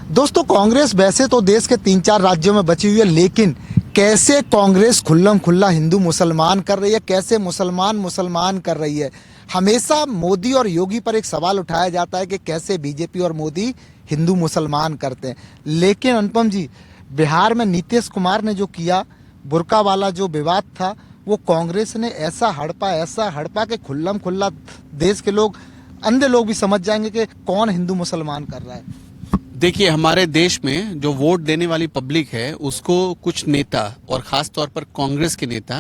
दोस्तों, कांग्रेस वैसे तो देश के 3-4 राज्यों में बची हुई है, लेकिन कैसे कांग्रेस खुल्लम खुल्ला हिंदू मुसलमान कर रही है, कैसे मुसलमान मुसलमान कर रही है। हमेशा मोदी और योगी पर एक सवाल उठाया जाता है कि कैसे बीजेपी और मोदी हिंदू मुसलमान करते हैं। लेकिन अनुपम जी, बिहार में नीतीश कुमार ने जो किया, बुर्का वाला जो विवाद था, वो कांग्रेस ने ऐसा हड़पा कि खुल्लम खुल्ला देश के लोग, अंधे लोग भी समझ जाएंगे कि कौन हिंदू मुसलमान कर रहा है। देखिए, हमारे देश में जो वोट देने वाली पब्लिक है उसको कुछ नेता और खास तौर पर कांग्रेस के नेता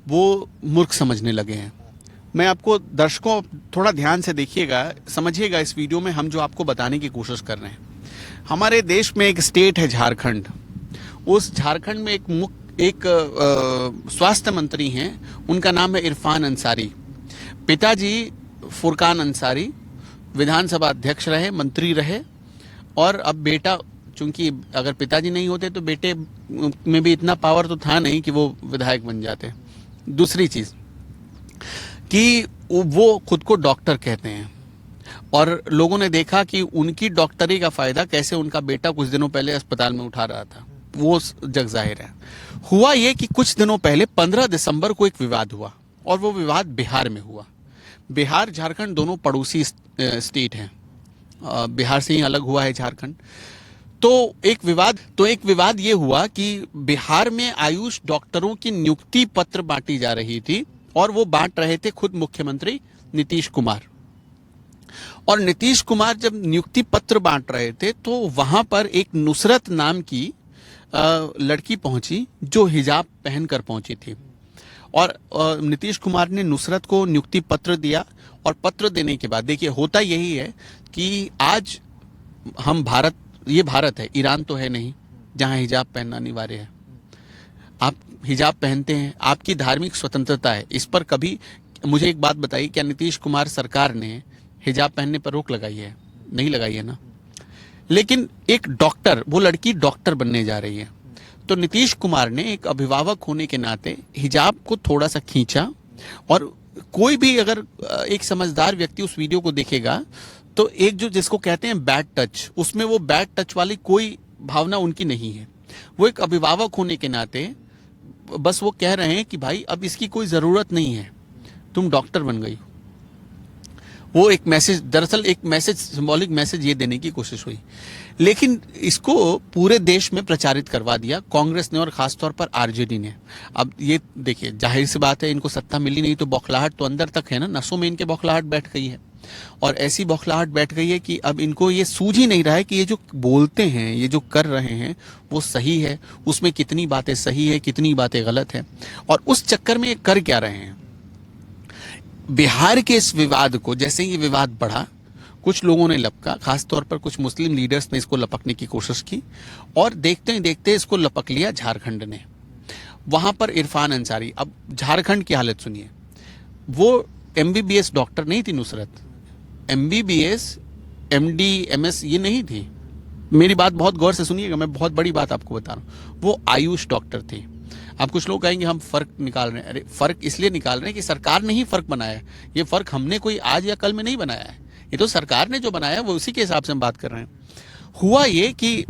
वो मूर्ख समझने लगे हैं। मैं आपको, दर्शकों थोड़ा ध्यान से देखिएगा, समझिएगा इस वीडियो में हम जो आपको बताने की कोशिश कर रहे हैं। हमारे देश में एक स्टेट है झारखंड। उस झारखंड में एक स्वास्थ्य मंत्री हैं, उनका नाम है इरफान अंसारी। पिताजी फुरकान अंसारी विधानसभा अध्यक्ष रहे, मंत्री रहे, और अब बेटा, चूंकि अगर पिताजी नहीं होते तो बेटे में भी इतना पावर तो था नहीं कि वो विधायक बन जाते। दूसरी चीज कि वो खुद को डॉक्टर कहते हैं, और लोगों ने देखा कि उनकी डॉक्टरी का फायदा कैसे उनका बेटा कुछ दिनों पहले अस्पताल में उठा रहा था, वो जग जाहिर है। हुआ ये कि कुछ दिनों पहले 15 दिसंबर को एक विवाद हुआ, और वो विवाद बिहार में हुआ। बिहार झारखंड दोनों पड़ोसी स्टेट हैं, बिहार से ही अलग हुआ है झारखंड। तो एक विवाद ये हुआ कि बिहार में आयुष डॉक्टरों की नियुक्ति पत्र बांटी जा रही थी, और वो बांट रहे थे खुद मुख्यमंत्री नीतीश कुमार। और नीतीश कुमार जब नियुक्ति पत्र बांट रहे थे तो वहां पर एक नुसरत नाम की लड़की पहुंची, जो हिजाब पहनकर पहुंची थी। और नीतीश कुमार ने नुसरत को नियुक्ति पत्र दिया, और पत्र देने के बाद देखिए, होता यही है कि आज हम ये भारत है, ईरान तो है नहीं जहां हिजाब पहनना अनिवार्य है। आप हिजाब पहनते हैं, आपकी धार्मिक स्वतंत्रता है। इस पर कभी मुझे एक बात बताइए, क्या नीतीश कुमार सरकार ने हिजाब पहनने पर रोक लगाई है? नहीं लगाई है ना। लेकिन एक डॉक्टर, वो लड़की डॉक्टर बनने जा रही है, तो नीतीश कुमार ने एक अभिभावक होने के नाते हिजाब को थोड़ा सा खींचा। और कोई भी अगर एक समझदार व्यक्ति उस वीडियो को देखेगा तो एक जो जिसको कहते हैं बैड टच, उसमें वो बैड टच वाली कोई भावना उनकी नहीं है। वो एक अभिभावक होने के नाते बस वो कह रहे हैं कि भाई अब इसकी कोई जरूरत नहीं है, तुम डॉक्टर बन गई। वो एक मैसेज, दरअसल एक मैसेज, सिंबॉलिक मैसेज ये देने की कोशिश हुई। लेकिन इसको पूरे देश में प्रचारित करवा दिया कांग्रेस ने, और खासतौर पर आरजेडी ने। अब ये देखिए, जाहिर सी बात है, इनको सत्ता मिली नहीं तो बौखलाहट तो अंदर तक है ना, नसों में इनके बौखलाहट बैठ गई है। और ऐसी बौखलाहट बैठ गई है कि अब इनको ये सूझ ही नहीं रहा है कि ये जो बोलते हैं, ये जो कर रहे हैं, वो सही है, उसमें कितनी बातें सही है, कितनी बातें गलत है, और उस चक्कर में ये कर क्या रहे हैं। बिहार के इस विवाद को, जैसे ये विवाद बढ़ा, कुछ लोगों ने लपका, खासतौर पर कुछ मुस्लिम लीडर्स ने इसको लपकने की कोशिश की, और देखते ही देखते इसको लपक लिया झारखंड ने। वहां पर इरफान अंसारी, अब झारखंड की हालत सुनिए। वो एमबीबीएस डॉक्टर नहीं थी नुसरत, एमबीबीएस एमडी एमएस ये नहीं थी। मेरी बात बहुत गौर से सुनिएगा, मैं बहुत बड़ी बात आपको बता रहा हूं। वो आयुष डॉक्टर थी। अब कुछ लोग कहेंगे हम फर्क निकाल रहे हैं। अरे फर्क इसलिए निकाल रहे हैं कि सरकार ने ही फर्क बनाया है। ये फर्क हमने कोई आज या कल में नहीं बनाया है, ये तो सरकार ने जो बनाया है वो उसी के हिसाब से हम बात कर रहे हैं। हुआ ये कि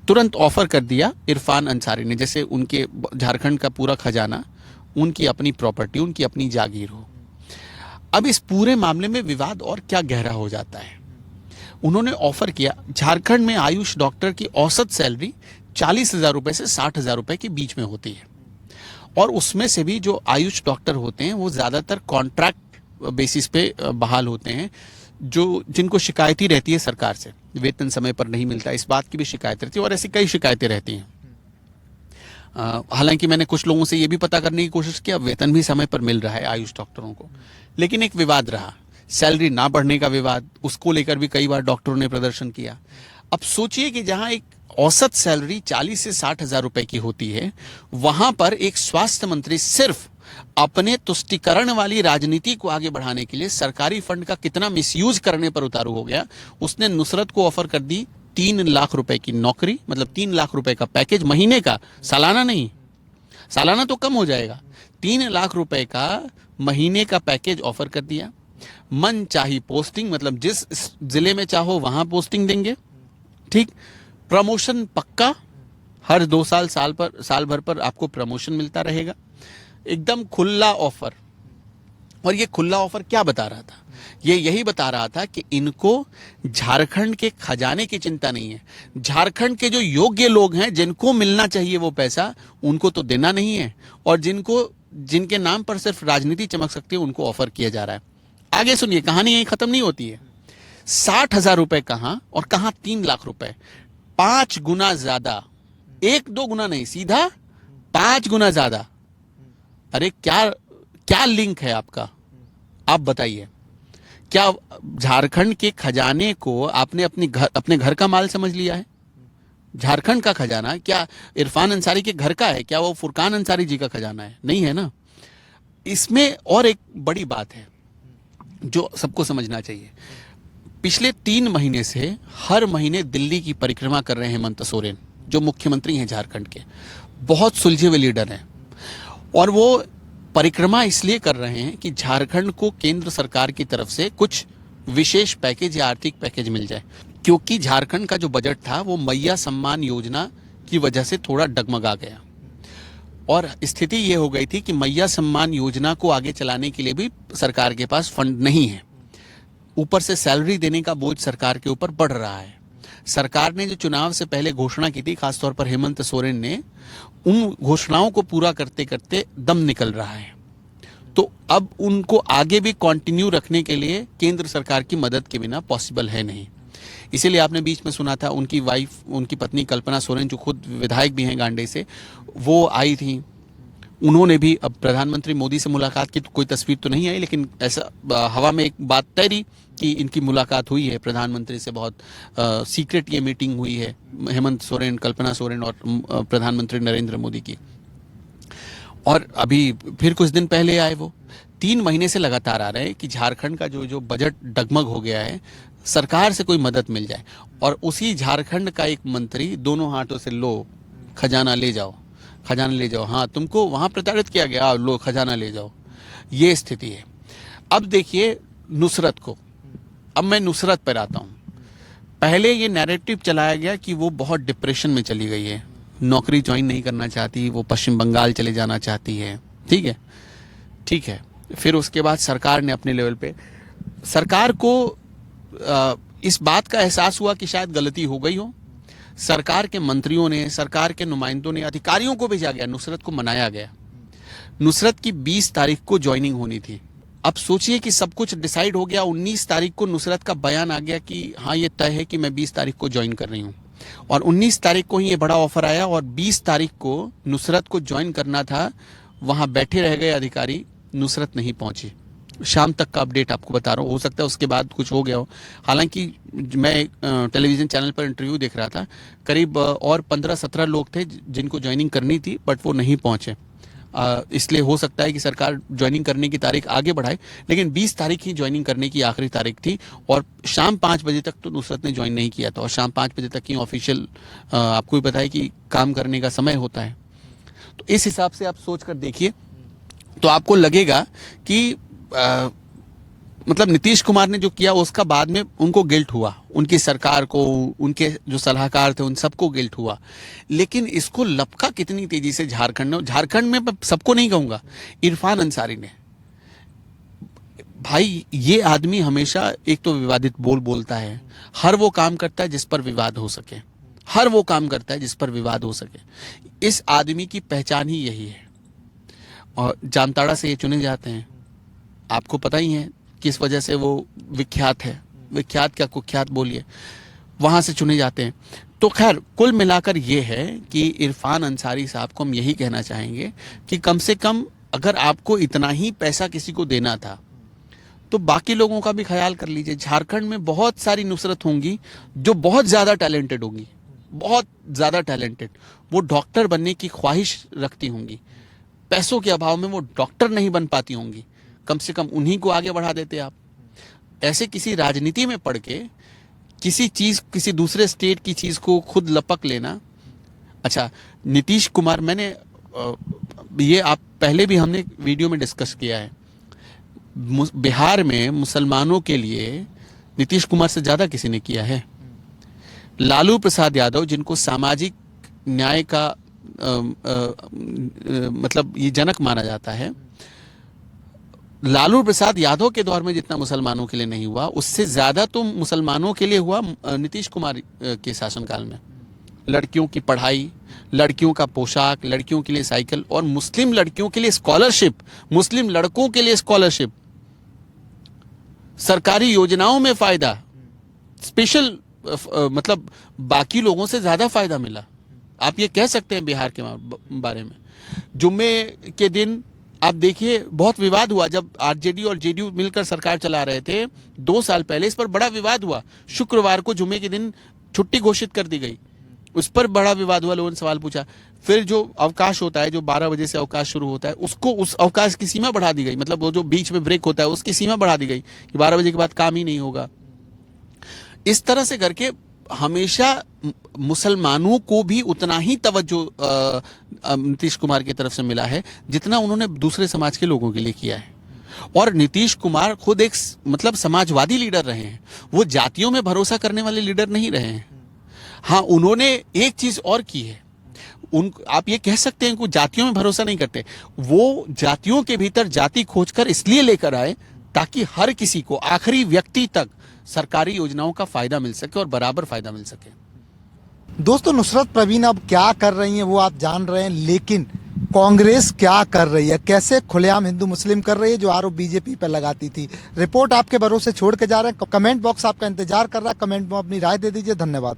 तुरंत ऑफर कर दिया इरफान अंसारी ने, जैसे उनके झारखंड का पूरा खजाना उनकी अपनी प्रॉपर्टी, उनकी अपनी जागीर हो। अब इस पूरे मामले में विवाद और क्या गहरा हो जाता है। उन्होंने ऑफर किया, झारखंड में आयुष डॉक्टर की औसत सैलरी 40,000 रुपए से 60,000 रुपए के बीच में होती है, और उसमें से भी जो आयुष डॉक्टर होते हैं वो ज्यादातर कॉन्ट्रैक्ट बेसिस पे बहाल होते हैं, जो जिनको शिकायती रहती है सरकार से, वेतन समय पर नहीं मिलता, इस बात की भी शिकायत रहती है, और ऐसी कई शिकायतें रहती हैं। हालांकि मैंने कुछ लोगों से ये भी पता करने की कोशिश किया, वेतन भी समय पर मिल रहा है आयुष डॉक्टरों को। लेकिन एक विवाद रहा, सैलरी ना बढ़ने का विवाद, उसको लेकर भी कई बार डॉक्टरों ने प्रदर्शन किया। अब सोचिए कि जहां एक औसत सैलरी 40 से 60,000 रुपए की होती है, वहां पर एक स्वास्थ्य मंत्री सिर्फ अपने तुष्टीकरण वाली राजनीति को आगे बढ़ाने के लिए सरकारी फंड का कितना मिसयूज करने पर उतारू हो गया। उसने नुसरत को ऑफर कर दी 3 लाख रुपए की नौकरी, मतलब 3 लाख रुपए का पैकेज महीने का, सालाना नहीं, सालाना तो कम हो जाएगा, 3 लाख रुपए का महीने का पैकेज ऑफर कर दिया। मन चाही पोस्टिंग, मतलब जिस जिले में चाहो वहां पोस्टिंग देंगे, ठीक, प्रमोशन पक्का, हर 2 साल साल भर पर आपको प्रमोशन मिलता रहेगा, एकदम खुला ऑफर। और ये खुला ऑफर क्या बता रहा था? ये यही बता रहा था कि इनको झारखंड के खजाने की चिंता नहीं है, झारखंड के जो योग्य लोग हैं जिनको मिलना चाहिए वो पैसा, उनको तो देना नहीं है, और जिनके नाम पर सिर्फ राजनीति चमक सकती है उनको ऑफर किया जा रहा है। आगे सुनिए, कहानी यही खत्म नहीं होती है। 60,000 रुपए कहां और कहां 3 लाख रुपए, 5 गुना ज्यादा, 1-2 गुना नहीं, सीधा 5 गुना ज्यादा। अरे क्या क्या लिंक है आपका? आप बताइए, क्या झारखंड के खजाने को आपने अपने घर का माल समझ लिया है? झारखंड का खजाना क्या इरफान अंसारी के घर का है? क्या वो फुरकान अंसारी जी का खजाना है? नहीं है ना। इसमें और एक बड़ी बात है जो सबको समझना चाहिए। पिछले 3 महीने से हर महीने दिल्ली की परिक्रमा कर रहे हैं हेमंत सोरेन, जो मुख्यमंत्री हैं झारखंड के, बहुत सुलझे हुए लीडर हैं, और वो परिक्रमा इसलिए कर रहे हैं कि झारखंड को केंद्र सरकार की तरफ से कुछ विशेष पैकेज या आर्थिक पैकेज मिल जाए, क्योंकि झारखंड का जो बजट था वो मैया सम्मान योजना की वजह से थोड़ा डगमगा गया, और स्थिति ये हो गई थी कि मैया सम्मान योजना को आगे चलाने के लिए भी सरकार के पास फंड नहीं है, ऊपर से सैलरी देने का बोझ सरकार के ऊपर बढ़ रहा है। सरकार ने जो चुनाव से पहले घोषणा की थी, खासतौर पर हेमंत सोरेन ने, उन घोषणाओं को पूरा करते करते दम निकल रहा है। तो अब उनको आगे भी कंटिन्यू रखने के लिए केंद्र सरकार की मदद के बिना पॉसिबल है नहीं। इसीलिए आपने बीच में सुना था उनकी पत्नी कल्पना सोरेन, जो खुद विधायक भी हैं गांडे से, वो आई थी। उन्होंने भी अब प्रधानमंत्री मोदी से मुलाकात की, तो कोई तस्वीर तो नहीं आई, लेकिन ऐसा हवा में एक बात तैरी कि इनकी मुलाकात हुई है प्रधानमंत्री से, बहुत सीक्रेट ये मीटिंग हुई है हेमंत सोरेन, कल्पना सोरेन और प्रधानमंत्री नरेंद्र मोदी की। और अभी फिर कुछ दिन पहले आए वो। 3 महीने से लगातार आ रहे हैं कि झारखंड का जो बजट डगमग हो गया है, सरकार से कोई मदद मिल जाए। और उसी झारखंड का एक मंत्री दोनों हाथों से, लो खजाना ले जाओ, खजाना ले जाओ, हाँ तुमको वहां प्रताड़ित किया गया, लो खजाना ले जाओ। ये स्थिति है। अब देखिए नुसरत को, अब मैं नुसरत पर आता हूं। पहले ये नैरेटिव चलाया गया कि वो बहुत डिप्रेशन में चली गई है, नौकरी ज्वाइन नहीं करना चाहती, वो पश्चिम बंगाल चले जाना चाहती है। ठीक है। फिर उसके बाद सरकार ने अपने लेवल पे, सरकार को इस बात का एहसास हुआ कि शायद गलती हो गई हो। सरकार के मंत्रियों ने, सरकार के नुमाइंदों ने, अधिकारियों को भेजा गया, नुसरत को मनाया गया। नुसरत की 20 तारीख को ज्वाइनिंग होनी थी। अब सोचिए कि सब कुछ डिसाइड हो गया, 19 तारीख को नुसरत का बयान आ गया कि हाँ ये तय है कि मैं 20 तारीख को ज्वाइन कर रही हूँ, और 19 तारीख को ही ये बड़ा ऑफर आया, और 20 तारीख को नुसरत को ज्वाइन करना था। वहां बैठे रह गए अधिकारी, नुसरत नहीं पहुंची। शाम तक का अपडेट आपको बता रहा हूँ, हो सकता है उसके बाद कुछ हो गया हो। हालांकि मैं टेलीविजन चैनल पर इंटरव्यू देख रहा था, करीब और 15-17 लोग थे जिनको ज्वाइनिंग करनी थी, बट वो नहीं पहुंचे। इसलिए हो सकता है कि सरकार ज्वाइनिंग करने की तारीख आगे बढ़ाए, लेकिन 20 तारीख ही ज्वाइनिंग करने की आखिरी तारीख थी, और शाम 5 बजे तक तो नुसरत ने ज्वाइन नहीं किया था, और शाम 5 बजे तक ही ऑफिशियल, आपको भी पता है कि काम करने का समय होता है। तो इस हिसाब से आप सोच कर देखिए, तो आपको लगेगा कि मतलब नीतीश कुमार ने जो किया उसका बाद में उनको गिल्ट हुआ, उनकी सरकार को, उनके जो सलाहकार थे उन सबको गिल्ट हुआ। लेकिन इसको लपका कितनी तेजी से झारखंड में सबको नहीं कहूंगा, इरफान अंसारी ने। भाई ये आदमी हमेशा एक तो विवादित बोलता है, हर वो काम करता है जिस पर विवाद हो सके, हर वो काम करता है जिस पर विवाद हो सके। इस आदमी की पहचान ही यही है, और जामताड़ा से ये चुने जाते हैं। आपको पता ही है किस वजह से वो विख्यात है, विख्यात क्या कुख्यात बोलिए, वहां से चुने जाते हैं। तो खैर कुल मिलाकर ये है कि इरफान अंसारी साहब को हम यही कहना चाहेंगे कि कम से कम अगर आपको इतना ही पैसा किसी को देना था तो बाकी लोगों का भी ख्याल कर लीजिए। झारखंड में बहुत सारी नुसरत होंगी जो बहुत ज्यादा टैलेंटेड होंगी, बहुत ज्यादा टैलेंटेड। वो डॉक्टर बनने की ख्वाहिश रखती होंगी, पैसों के अभाव में वो डॉक्टर नहीं बन पाती होंगी, कम से कम उन्हीं को आगे बढ़ा देते आप। ऐसे किसी राजनीति में पड़ के किसी दूसरे स्टेट की चीज को खुद लपक लेना। अच्छा, नीतीश कुमार, मैंने ये आप पहले भी हमने वीडियो में डिस्कस किया है, बिहार में मुसलमानों के लिए नीतीश कुमार से ज्यादा किसी ने किया है। लालू प्रसाद यादव, जिनको सामाजिक न्याय का मतलब ये जनक माना जाता है, लालू प्रसाद यादव के दौर में जितना मुसलमानों के लिए नहीं हुआ, उससे ज्यादा तो मुसलमानों के लिए हुआ नीतीश कुमार के शासनकाल में। लड़कियों की पढ़ाई, लड़कियों का पोशाक, लड़कियों के लिए साइकिल, और मुस्लिम लड़कियों के लिए स्कॉलरशिप, मुस्लिम लड़कों के लिए स्कॉलरशिप, सरकारी योजनाओं में फायदा, स्पेशल मतलब बाकी लोगों से ज्यादा फायदा मिला। आप ये कह सकते हैं बिहार के बारे में। जुम्मे के दिन आप देखिए बहुत विवाद हुआ, जब आरजेडी और जेडीयू मिलकर सरकार चला रहे थे 2 साल पहले, इस पर बड़ा विवाद हुआ। शुक्रवार को जुम्मे के दिन छुट्टी घोषित कर दी गई, उस पर बड़ा विवाद हुआ, लोगों ने सवाल पूछा। फिर जो अवकाश होता है, जो 12 बजे से अवकाश शुरू होता है, उसको उस अवकाश की सीमा बढ़ा दी गई, मतलब वो जो बीच में ब्रेक होता है उसकी सीमा बढ़ा दी गई कि 12 बजे के बाद काम ही नहीं होगा। इस तरह से करके हमेशा मुसलमानों को भी उतना ही तवज्जो नीतीश कुमार की तरफ से मिला है जितना उन्होंने दूसरे समाज के लोगों के लिए किया है। और नीतीश कुमार खुद एक मतलब समाजवादी लीडर रहे हैं, वो जातियों में भरोसा करने वाले लीडर नहीं रहे हैं। हाँ, उन्होंने एक चीज और की है, आप ये कह सकते हैं कि जातियों में भरोसा नहीं करते, वो जातियों के भीतर जाति खोजकर इसलिए लेकर आए ताकि हर किसी को, आखिरी व्यक्ति तक सरकारी योजनाओं का फायदा मिल सके और बराबर फायदा मिल सके। दोस्तों, नुसरत परवीन अब क्या कर रही हैं वो आप जान रहे हैं, लेकिन कांग्रेस क्या कर रही है, कैसे खुलेआम हिंदू मुस्लिम कर रही है जो आरोप बीजेपी पर लगाती थी। रिपोर्ट आपके भरोसे छोड़ के जा रहे हैं। कमेंट बॉक्स आपका इंतजार कर रहा है, कमेंट में अपनी राय दे दीजिए। धन्यवाद।